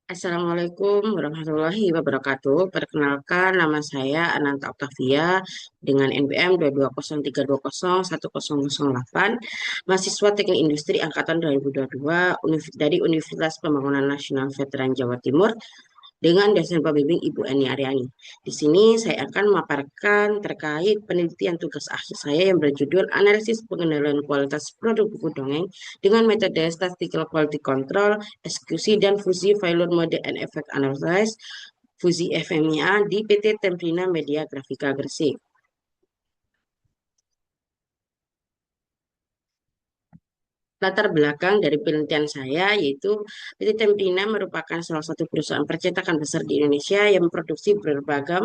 Assalamualaikum warahmatullahi wabarakatuh. Perkenalkan, nama saya Ananta Oktavia dengan NPM 22032010008, mahasiswa Teknik Industri Angkatan 2022 dari Universitas Pembangunan Nasional Veteran Jawa Timur dengan dosen pembimbing Ibu Eni Aryani. Di sini saya akan memaparkan terkait penelitian tugas akhir saya yang berjudul Analisis Pengendalian Kualitas Produk Buku Dongeng dengan metode Statistical Quality Control, Eksekusi dan Fusi Failure Mode and Effect Analysis Fusi FMIA di PT Temprina Media Grafika Gresik. Latar belakang dari penelitian saya yaitu PT Temprina merupakan salah satu perusahaan percetakan besar di Indonesia yang memproduksi berbagai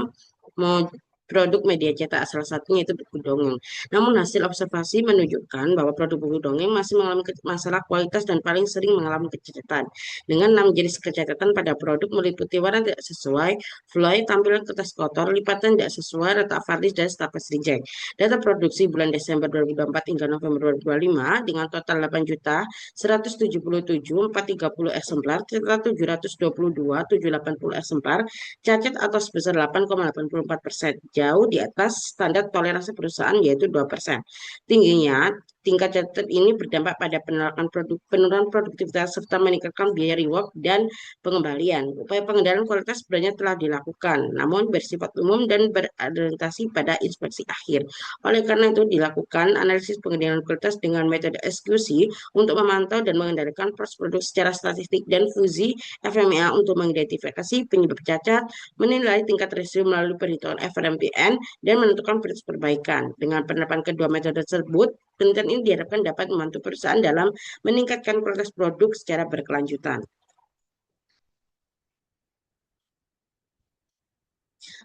produk media cetak, salah satunya itu buku dongeng. Namun hasil observasi menunjukkan bahwa produk buku dongeng masih mengalami masalah kualitas dan paling sering mengalami kecacatan. Dengan 6 jenis kecacatan pada produk meliputi warna tidak sesuai, flyoid, tampilan kertas kotor, lipatan tidak sesuai, retak varnish, dan staples reject. Data produksi bulan Desember 2024 hingga November 2025 dengan total 8.177.430 eksemplar, serta 722.780 eksemplar, cacat atau sebesar 8,84%, jauh di atas standar toleransi perusahaan yaitu 2%. Tingginya tingkat cacat ini berdampak pada penurunan produktivitas serta meningkatkan biaya rework dan pengembalian. Upaya pengendalian kualitas sebenarnya telah dilakukan, namun bersifat umum dan berorientasi pada inspeksi akhir. Oleh karena itu dilakukan analisis pengendalian kualitas dengan metode eksekusi untuk memantau dan mengendalikan proses produk secara statistik dan fusi FMEA untuk mengidentifikasi penyebab cacat, menilai tingkat risiko melalui perhitungan FRMPN, dan menentukan prioritas perbaikan. Dengan penerapan kedua metode tersebut, penelitian ini diharapkan dapat membantu perusahaan dalam meningkatkan kualitas produk secara berkelanjutan.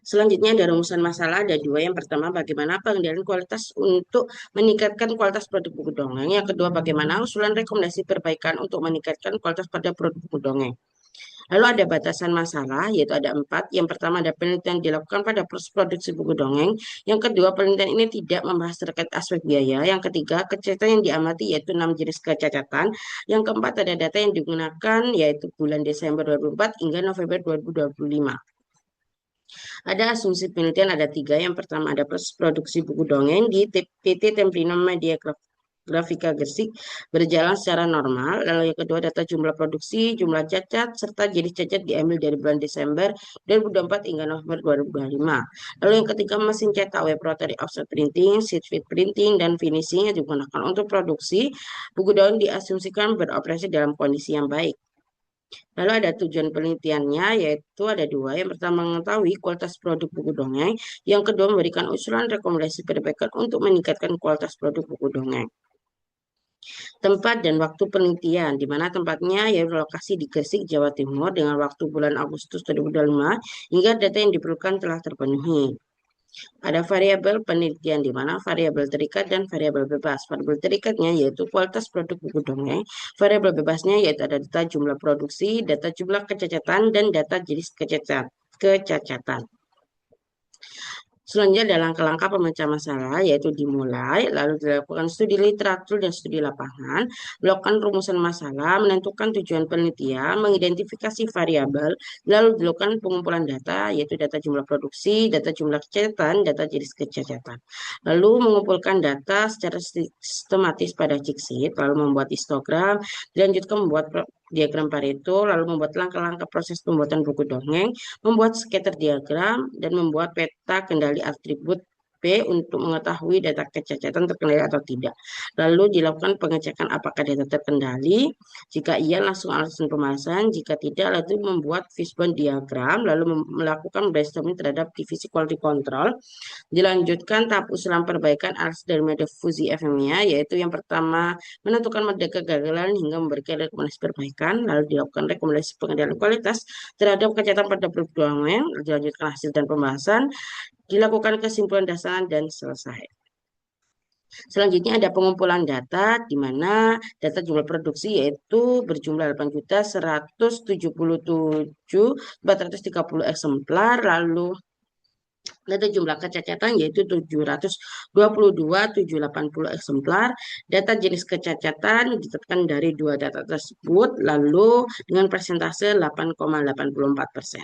Selanjutnya ada rumusan masalah, ada dua. Yang pertama, bagaimana pengendalian kualitas untuk meningkatkan kualitas produk buku dongeng. Yang kedua, bagaimana usulan rekomendasi perbaikan untuk meningkatkan kualitas pada produk buku dongeng. Lalu ada batasan masalah, yaitu ada 4. Yang pertama ada penelitian dilakukan pada proses produksi buku dongeng. Yang kedua, penelitian ini tidak membahas terkait aspek biaya. Yang ketiga, kecacatan yang diamati yaitu 6 jenis kecacatan. Yang keempat, ada data yang digunakan yaitu bulan Desember 2004 hingga November 2025. Ada asumsi penelitian ada 3. Yang pertama ada proses produksi buku dongeng di PT Templino Media Grafika Gresik berjalan secara normal. Lalu yang kedua data jumlah produksi, jumlah cacat, serta jenis cacat diambil dari bulan Desember 2024 hingga November 2025. Lalu yang ketiga mesin cetak web rotary offset printing, sheet feed printing, dan finishing yang digunakan untuk produksi buku dongeng diasumsikan beroperasi dalam kondisi yang baik. Lalu ada tujuan penelitiannya yaitu ada 2. Yang pertama mengetahui kualitas produk buku dongeng. Yang kedua memberikan usulan rekomendasi perbaikan untuk meningkatkan kualitas produk buku dongeng. Tempat dan waktu penelitian, di mana tempatnya yaitu lokasi di Gresik, Jawa Timur dengan waktu bulan Agustus 2025 hingga data yang diperlukan telah terpenuhi. Ada variabel penelitian di mana variabel terikat dan variabel bebas. Variabel terikatnya yaitu kualitas produk buku dongeng. Variabel bebasnya yaitu ada data jumlah produksi, data jumlah kecacatan, dan data jenis kecacatan. Selanjutnya ada langkah-langkah pemecah masalah, yaitu dimulai, lalu dilakukan studi literatur dan studi lapangan, melakukan rumusan masalah, menentukan tujuan penelitian, mengidentifikasi variabel, lalu dilakukan pengumpulan data, yaitu data jumlah produksi, data jumlah kecacatan, data jenis kecacatan. Lalu mengumpulkan data secara sistematis pada Jigsaw, lalu membuat histogram, dilanjutkan membuat diagram Pareto, lalu membuat langkah-langkah proses pembuatan buku dongeng, membuat scatter diagram, dan membuat peta kendali atribut P untuk mengetahui data kecacatan terkendali atau tidak. Lalu dilakukan pengecekan apakah data terkendali. Jika iya, langsung alasan pembahasan. Jika tidak, lalu membuat fishbone diagram, lalu melakukan brainstorming terhadap divisi quality control. Dilanjutkan tahap usulan perbaikan atas dari metode fusi FMIA, yaitu yang pertama menentukan mode kegagalan hingga memberikan rekomendasi perbaikan, lalu dilakukan rekomendasi pengendalian kualitas terhadap kecacatan pada produk dongeng, dilanjutkan hasil dan pembahasan, dilakukan kesimpulan dasar dan selesai. Selanjutnya ada pengumpulan data di mana data jumlah produksi yaitu berjumlah 8.177.430 eksemplar, lalu Data jumlah kecacatan yaitu 722.780 eksemplar. Data jenis kecacatan ditetapkan dari dua data tersebut, lalu dengan persentase 8,84%.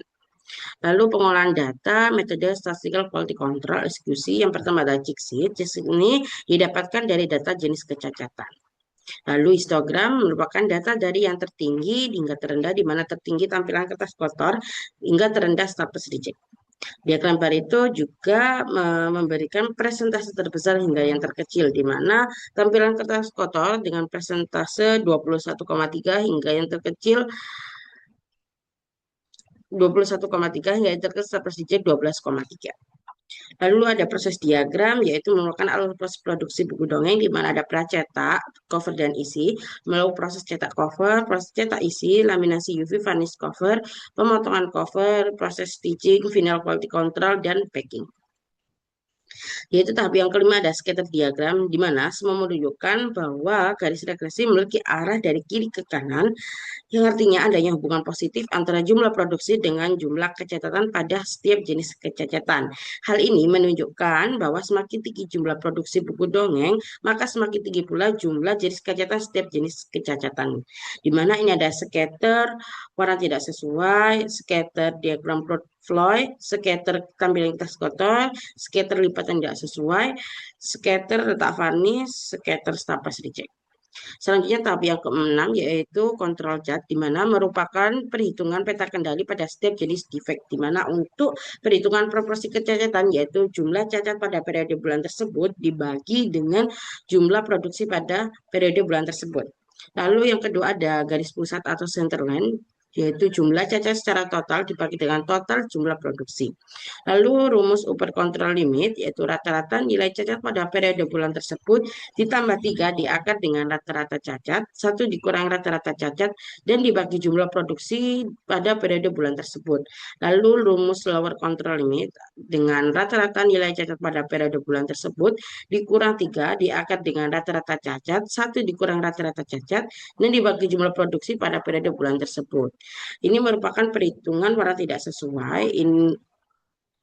Lalu pengolahan data, metode statistical quality control eksekusi. Yang pertama adalah CICSI. CICSI ini didapatkan dari data jenis kecacatan. Lalu histogram merupakan data dari yang tertinggi hingga terendah, di mana tertinggi tampilan kertas kotor hingga terendah status reject. Diagram Pareto juga memberikan presentase terbesar hingga yang terkecil, di mana tampilan kertas kotor dengan presentase 21,3 hingga yang terkecil 21,3 hingga yang terkecil status reject 12,3. Lalu ada proses diagram, yaitu merupakan alur proses produksi buku dongeng di mana ada pracetak, cover dan isi, melalui proses cetak cover, proses cetak isi, laminasi UV, varnish cover, pemotongan cover, proses stitching, final quality control, dan packing. Yaitu tahap yang kelima ada scatter diagram, di mana semua menunjukkan bahwa garis regresi memiliki arah dari kiri ke kanan, yang artinya adanya hubungan positif antara jumlah produksi dengan jumlah kecacatan pada setiap jenis kecacatan. Hal ini menunjukkan bahwa semakin tinggi jumlah produksi buku dongeng, maka semakin tinggi pula jumlah jenis kecacatan setiap jenis kecacatan. Di mana ini ada scatter, warna tidak sesuai, scatter diagram Floyd, scatter tampilan kertas kotor, scatter lipatan tidak sesuai, scatter letak varnish, scatter stapas reject. Selanjutnya tahap yang keenam yaitu control chart, di mana merupakan perhitungan peta kendali pada setiap jenis defect, di mana untuk perhitungan proporsi kecacatan yaitu jumlah cacat pada periode bulan tersebut dibagi dengan jumlah produksi pada periode bulan tersebut. Lalu yang kedua ada garis pusat atau center line, yaitu jumlah cacat secara total dibagi dengan total jumlah produksi. Lalu rumus upper control limit, yaitu rata-rata nilai cacat pada periode bulan tersebut ditambah 3 diakar dengan rata-rata cacat, 1 dikurang rata-rata cacat, dan dibagi jumlah produksi pada periode bulan tersebut. Lalu rumus lower control limit dengan rata-rata nilai cacat pada periode bulan tersebut dikurang 3 diakar dengan rata-rata cacat, 1 dikurang rata-rata cacat, dan dibagi jumlah produksi pada periode bulan tersebut. Ini merupakan perhitungan warna tidak sesuai.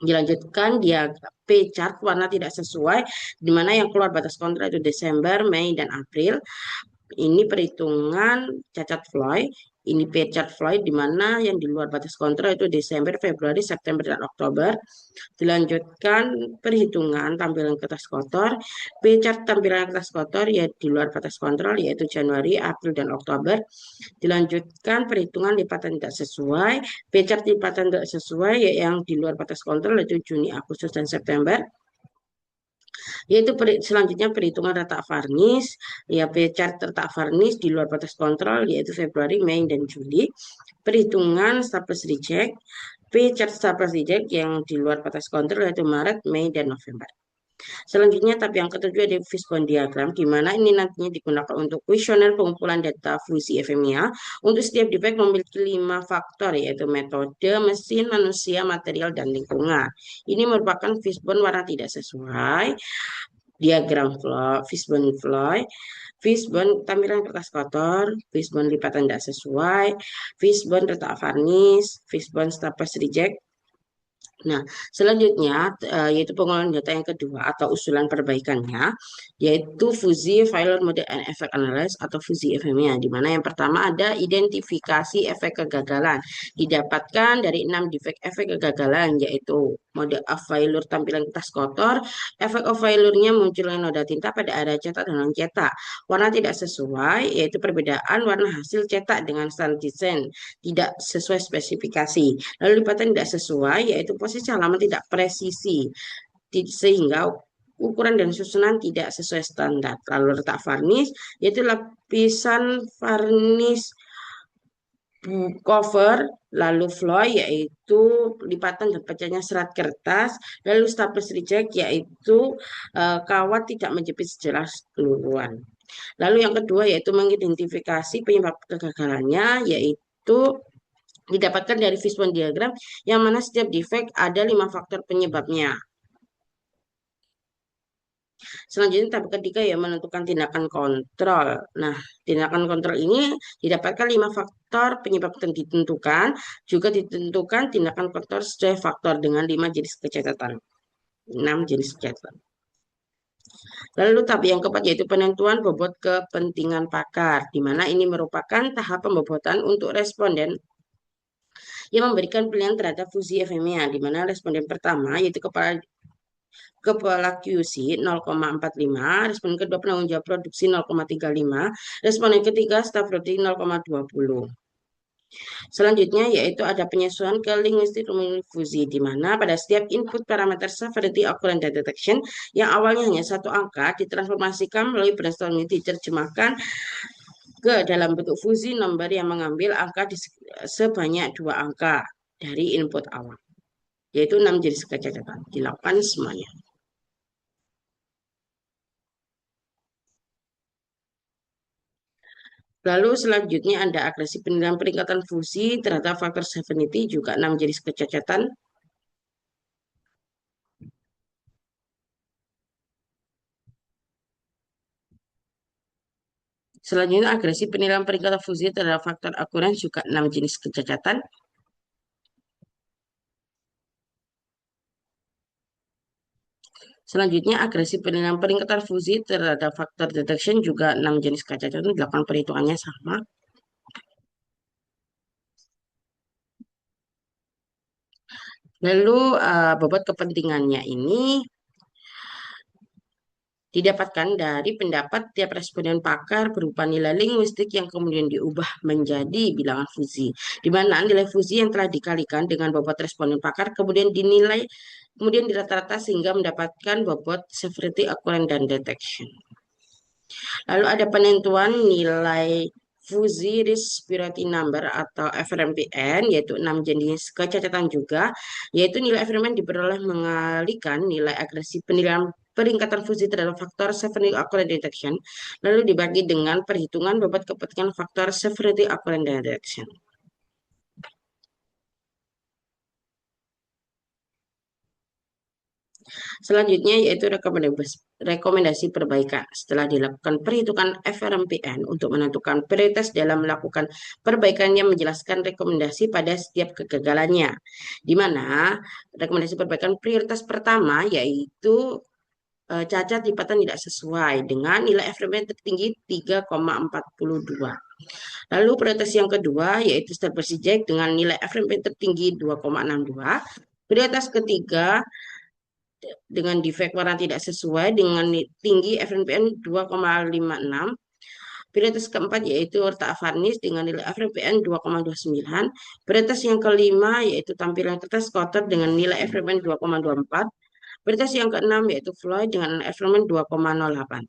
Dilanjutkan dia P chart warna tidak sesuai, di mana yang keluar batas kontrak itu Desember, Mei, dan April. Ini perhitungan cacat Floyd. Ini P chart Floyd, di mana yang di luar batas kontrak itu Desember, Februari, September, dan Oktober. Dilanjutkan perhitungan tampilan kertas kotor. P chart tampilan kertas kotor ya di luar batas kontrol, yaitu Januari, April, dan Oktober. Dilanjutkan perhitungan lipatan tidak sesuai. P chart lipatan tidak sesuai ya yang di luar batas kontrol, yaitu Juni, Agustus, dan September. Yaitu selanjutnya perhitungan retak varnish, ya P chart retak varnish di luar batas kontrol, yaitu Februari, Mei, dan Juli. Perhitungan staples reject, P chart staples reject yang di luar batas kontrol, yaitu Maret, Mei, dan November. Selanjutnya, tapi yang ketujuh ada fishbone diagram, di mana ini nantinya digunakan untuk kuesioner pengumpulan data fungsi FMIA. Untuk setiap defect memiliki 5 faktor, yaitu metode, mesin, manusia, material, dan lingkungan. Ini merupakan fishbone warna tidak sesuai, diagram fishbone Floyd, fishbone tampilan kertas kotor, fishbone lipatan tidak sesuai, fishbone retak varnish, fishbone staples reject. Nah, selanjutnya yaitu pengolahan data yang kedua atau usulan perbaikannya, yaitu fuzzy failure model and effect analysis atau fuzzy FMIA, di mana yang pertama ada identifikasi efek kegagalan didapatkan dari 6 defek efek kegagalan, yaitu mode of failure tampilan kertas kotor, efek of failure-nya munculnya noda tinta pada area cetak dan non cetak, warna tidak sesuai, yaitu perbedaan warna hasil cetak dengan standar desain tidak sesuai spesifikasi. Lalu lipatan tidak sesuai, yaitu posisi halaman tidak presisi, sehingga ukuran dan susunan tidak sesuai standar. Lalu letak varnish, yaitu lapisan varnish cover, lalu flow yaitu lipatan dan pecahnya serat kertas, lalu staples reject yaitu kawat tidak menjepit secara keseluruhan. Lalu yang kedua yaitu mengidentifikasi penyebab kegagalannya, yaitu didapatkan dari fishbone diagram yang mana setiap defect ada 5 faktor penyebabnya. Selanjutnya tahap ketiga ya menentukan tindakan kontrol. Nah, tindakan kontrol ini didapatkan 5 faktor penyebab ditentukan, juga ditentukan tindakan kontrol sesuai faktor dengan 5 jenis kecacatan. 6 jenis catatan. Lalu tahap yang keempat yaitu penentuan bobot kepentingan pakar, di mana ini merupakan tahap pembobotan untuk responden yang memberikan pilihan terhadap fungsi FMEA, di mana responden pertama yaitu kepala QC 0,45, responden kedua penanggung jawab produksi 0,35, responden ketiga staf prodi 0,20. Selanjutnya yaitu ada penyesuaian ke linguistik fusi, di mana pada setiap input parameter severity occurrence dan detection yang awalnya hanya satu angka ditransformasikan melalui brainstorming diterjemahkan ke dalam bentuk fusi nomor yang mengambil angka sebanyak 2 angka dari input awal, yaitu 6 jenis kecacatan. Dilakukan semuanya. Lalu selanjutnya ada agresi penilaian peningkatan fusi terhadap faktor severity, juga 6 jenis kecacatan. Selanjutnya agresi penilaian peningkatan fusi terhadap faktor occurrence, juga 6 jenis kecacatan. Selanjutnya agresi penilaian peningkatan fusi terhadap faktor detection, juga 6 jenis kecacatan. Dilakukan perhitungannya sama. Lalu bobot kepentingannya ini didapatkan dari pendapat tiap responden pakar berupa nilai linguistik yang kemudian diubah menjadi bilangan fusi, di mana nilai fusi yang telah dikalikan dengan bobot responden pakar kemudian dinilai, kemudian dirata-rata sehingga mendapatkan bobot severity, occurrence, dan detection. Lalu ada penentuan nilai Fuzzy Respiratory Number atau FRMPN, yaitu 6 jenis kecacatan juga, yaitu nilai FRMPN diperoleh mengalikan nilai agresi penilaian peningkatan fusi terhadap faktor severity occurrence detection, lalu dibagi dengan perhitungan bobot kepentingan faktor severity occurrence detection. Selanjutnya yaitu rekomendasi perbaikan. Setelah dilakukan perhitungan FRMPN untuk menentukan prioritas dalam melakukan perbaikan yang menjelaskan rekomendasi pada setiap kegagalannya. Di mana rekomendasi perbaikan prioritas pertama yaitu cacat lipatan tidak sesuai dengan nilai FRMPN tertinggi 3,42. Lalu prioritas yang kedua yaitu start jack dengan nilai FRMPN tertinggi 2,62. Prioritas ketiga dengan defect warna tidak sesuai dengan tinggi FNPN 2,56. Prioritas keempat yaitu letak varnish dengan nilai FNPN 2,29. Prioritas yang kelima yaitu tampilan kertas kotor dengan nilai FNPN 2,24. Prioritas yang keenam yaitu fluid dengan FNPN 2,08.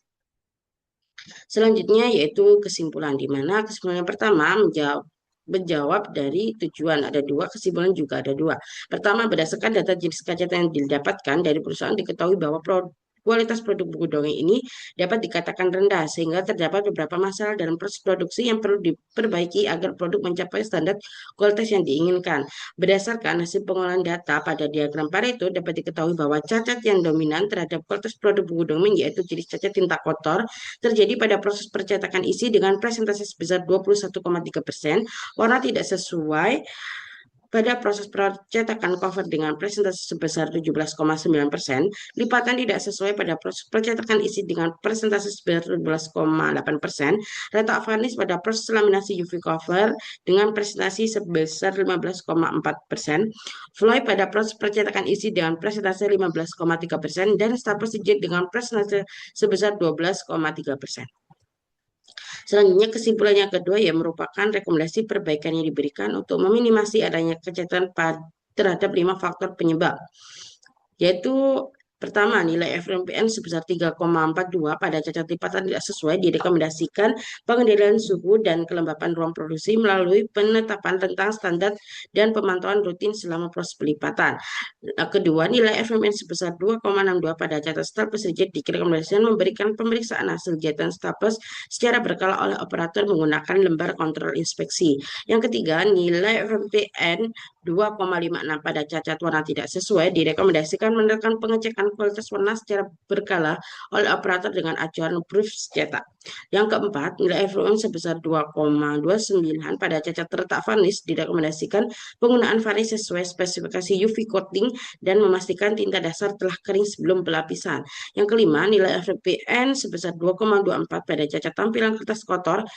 Selanjutnya yaitu kesimpulan, di mana kesimpulan yang pertama menjawab dari tujuan ada dua, kesimpulan juga ada dua. Pertama, berdasarkan data jenis kecacatan yang didapatkan dari perusahaan diketahui bahwa kualitas produk buku dongeng ini dapat dikatakan rendah sehingga terdapat beberapa masalah dalam proses produksi yang perlu diperbaiki agar produk mencapai standar kualitas yang diinginkan. Berdasarkan hasil pengolahan data pada diagram Pareto dapat diketahui bahwa cacat yang dominan terhadap kualitas produk buku dongeng yaitu jenis cacat tinta kotor terjadi pada proses percetakan isi dengan presentasi sebesar 21,3%, warna tidak sesuai pada proses percetakan cover dengan presentasi sebesar 17,9%, lipatan tidak sesuai pada proses percetakan isi dengan presentasi sebesar 17,8%, letak varnish pada proses laminasi UV cover dengan presentasi sebesar 15,4%, fluid pada proses percetakan isi dengan presentasi 15,3%, dan staples jet dengan presentasi sebesar 12,3%. Selanjutnya kesimpulan yang kedua yang merupakan rekomendasi perbaikan yang diberikan untuk meminimasi adanya kecacatan terhadap 5 faktor penyebab, yaitu pertama, nilai FRMPN sebesar 3,42 pada cacat lipatan tidak sesuai direkomendasikan pengendalian suhu dan kelembapan ruang produksi melalui penetapan rentang standar dan pemantauan rutin selama proses pelipatan. Kedua, nilai FRMPN sebesar 2,62 pada cacat staples reject direkomendasikan memberikan pemeriksaan hasil jahitan staples secara berkala oleh operator menggunakan lembar kontrol inspeksi. Yang ketiga, nilai FRMPN 2,56 pada cacat warna tidak sesuai, direkomendasikan menerapkan pengecekan kualitas warna secara berkala oleh operator dengan acuan proofs cetak. Yang keempat, nilai FOM sebesar 2,29 pada cacat terletak varnish, direkomendasikan penggunaan varnish sesuai spesifikasi UV coating dan memastikan tinta dasar telah kering sebelum pelapisan. Yang kelima, nilai FPN sebesar 2,24 pada cacat tampilan kertas kotor,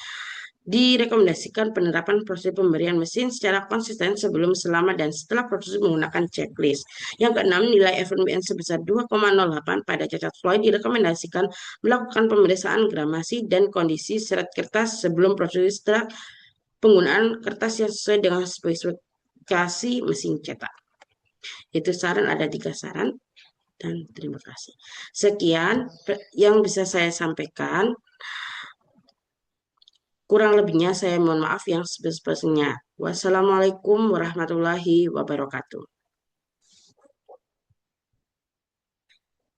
direkomendasikan penerapan prosedur pemberian mesin secara konsisten sebelum, selama, dan setelah proses menggunakan checklist. Yang keenam, nilai FNBN sebesar 2,08 pada cacat fluid, direkomendasikan melakukan pemeriksaan gramasi dan kondisi serat kertas sebelum proses setelah penggunaan kertas yang sesuai dengan spesifikasi mesin cetak. Itu saran, ada 3 saran, dan terima kasih. Sekian yang bisa saya sampaikan. Kurang lebihnya saya mohon maaf yang sebesar-besarnya. Wassalamualaikum warahmatullahi wabarakatuh.